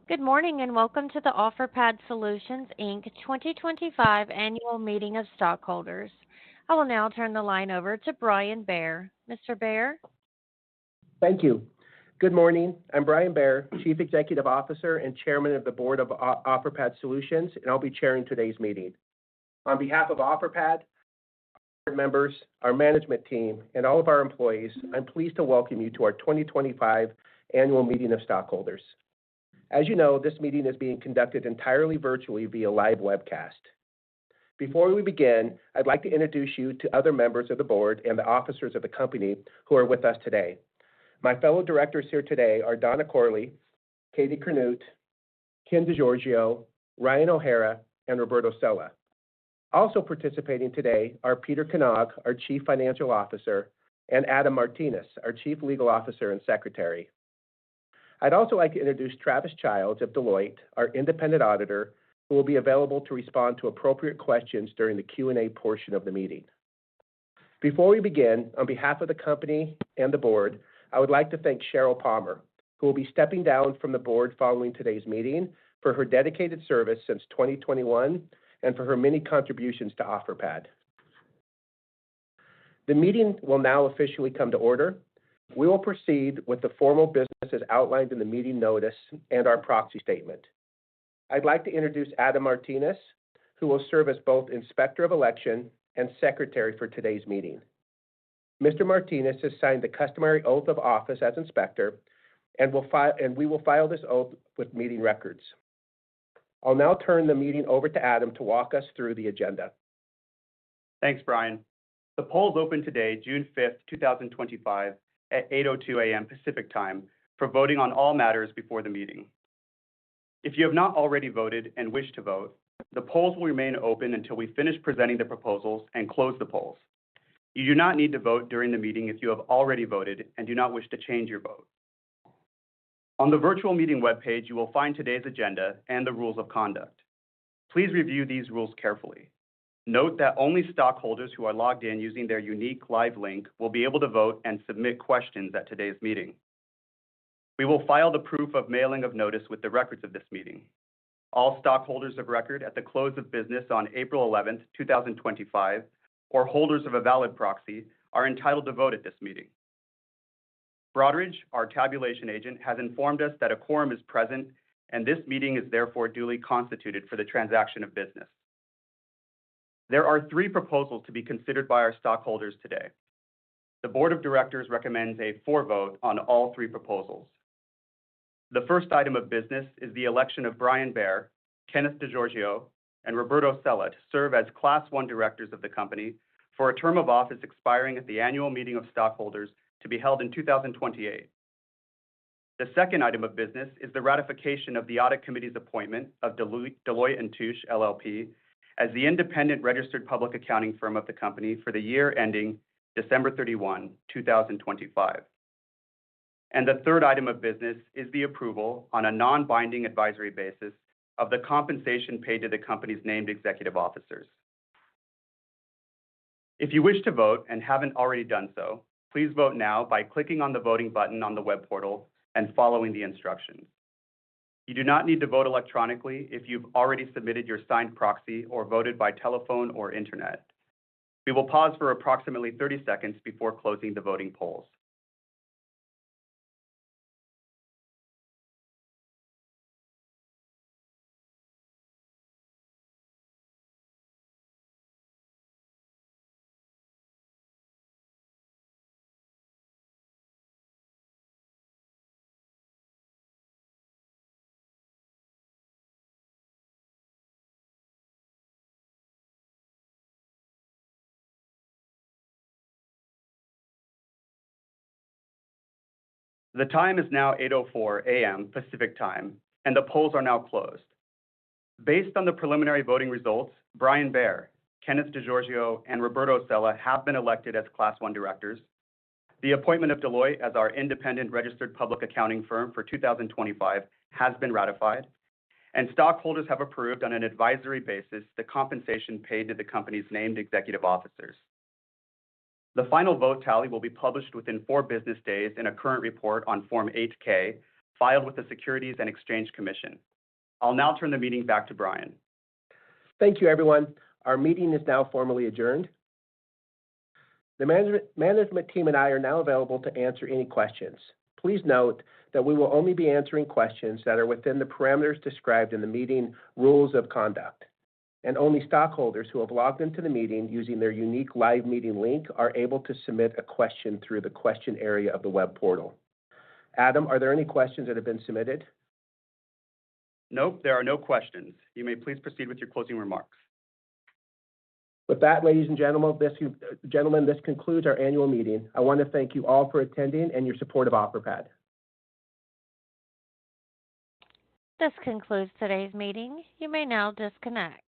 Good morning and welcome to the Offerpad Solutions, Inc. 2025 Annual Meeting of Stockholders. I will now turn the line over to Brian Bair. Mr. Bair? Thank you. Good morning. I'm Brian Bair, Chief Executive Officer and Chairman of the Board of Offerpad Solutions, and I'll be chairing today's meeting. On behalf of Offerpad, our members, our management team, and all of our employees, I'm pleased to welcome you to our 2025 Annual Meeting of Stockholders. As you know, this meeting is being conducted entirely virtually via live webcast. Before we begin, I'd like to introduce you to other members of the board and the officers of the company who are with us today. My fellow directors here today are Donna Corley, Katie Canute, Ken DeGiorgio, Ryan O'Hara, and Roberto Sella. Also participating today are Peter Knag, our Chief Financial Officer, and Adam Martinez, our Chief Legal Officer and Secretary. I'd also like to introduce Travis Childs of Deloitte, our independent auditor, who will be available to respond to appropriate questions during the Q&A portion of the meeting. Before we begin, on behalf of the company and the board, I would like to thank Cheryl Palmer, who will be stepping down from the board following today's meeting, for her dedicated service since 2021 and for her many contributions to Offerpad. The meeting will now officially come to order. We will proceed with the formal business as outlined in the meeting notice and our proxy statement. I'd like to introduce Adam Martinez, who will serve as both Inspector of Election and Secretary for today's meeting. Mr. Martinez has signed the customary oath of office as Inspector, and we will file this oath with meeting records. I'll now turn the meeting over to Adam to walk us through the agenda. Thanks, Brian. The polls open today, June 5th, 2025, at 8:02 a.m. Pacific Time for voting on all matters before the meeting. If you have not already voted and wish to vote, the polls will remain open until we finish presenting the proposals and close the polls. You do not need to vote during the meeting if you have already voted and do not wish to change your vote. On the virtual meeting webpage, you will find today's agenda and the rules of conduct. Please review these rules carefully. Note that only stockholders who are logged in using their unique live link will be able to vote and submit questions at today's meeting. We will file the proof of mailing of notice with the records of this meeting. All stockholders of record at the close of business on April 11th, 2025, or holders of a valid proxy are entitled to vote at this meeting. Broadridge, our tabulation agent, has informed us that a quorum is present and this meeting is therefore duly constituted for the transaction of business. There are three proposals to be considered by our stockholders today. The Board of Directors recommends a for vote on all three proposals. The first item of business is the election of Brian Bair, Kenneth DeGiorgio, and Roberto Sella to serve as Class 1 directors of the company for a term of office expiring at the annual meeting of stockholders to be held in 2028. The second item of business is the ratification of the Audit Committee's appointment of Deloitte & Touche LLP as the independent registered public accounting firm of the company for the year ending December 31, 2025. And the third item of business is the approval on a non-binding advisory basis of the compensation paid to the company's named executive officers. If you wish to vote and haven't already done so, please vote now by clicking on the voting button on the web portal and following the instructions. You do not need to vote electronically if you've already submitted your signed proxy or voted by telephone or internet. We will pause for approximately 30 seconds before closing the voting polls. The time is now 8:04 a.m. Pacific Time, and the polls are now closed. Based on the preliminary voting results, Brian Bair, Kenneth DeGiorgio, and Roberto Sella have been elected as Class 1 directors. The appointment of Deloitte as our independent registered public accounting firm for 2025 has been ratified, and stockholders have approved on an advisory basis the compensation paid to the company's named executive officers. The final vote tally will be published within 4 business days in a current report on Form 8-K filed with the Securities and Exchange Commission. I'll now turn the meeting back to Brian. Thank you, everyone. Our meeting is now formally adjourned. The management team and I are now available to answer any questions. Please note that we will only be answering questions that are within the parameters described in the meeting rules of conduct, and only stockholders who have logged into the meeting using their unique live meeting link are able to submit a question through the question area of the web portal. Adam, are there any questions that have been submitted? Nope, there are no questions. You may please proceed with your closing remarks. With that, ladies and gentlemen, this concludes our annual meeting. I want to thank you all for attending and your support of Offerpad. This concludes today's meeting. You may now disconnect.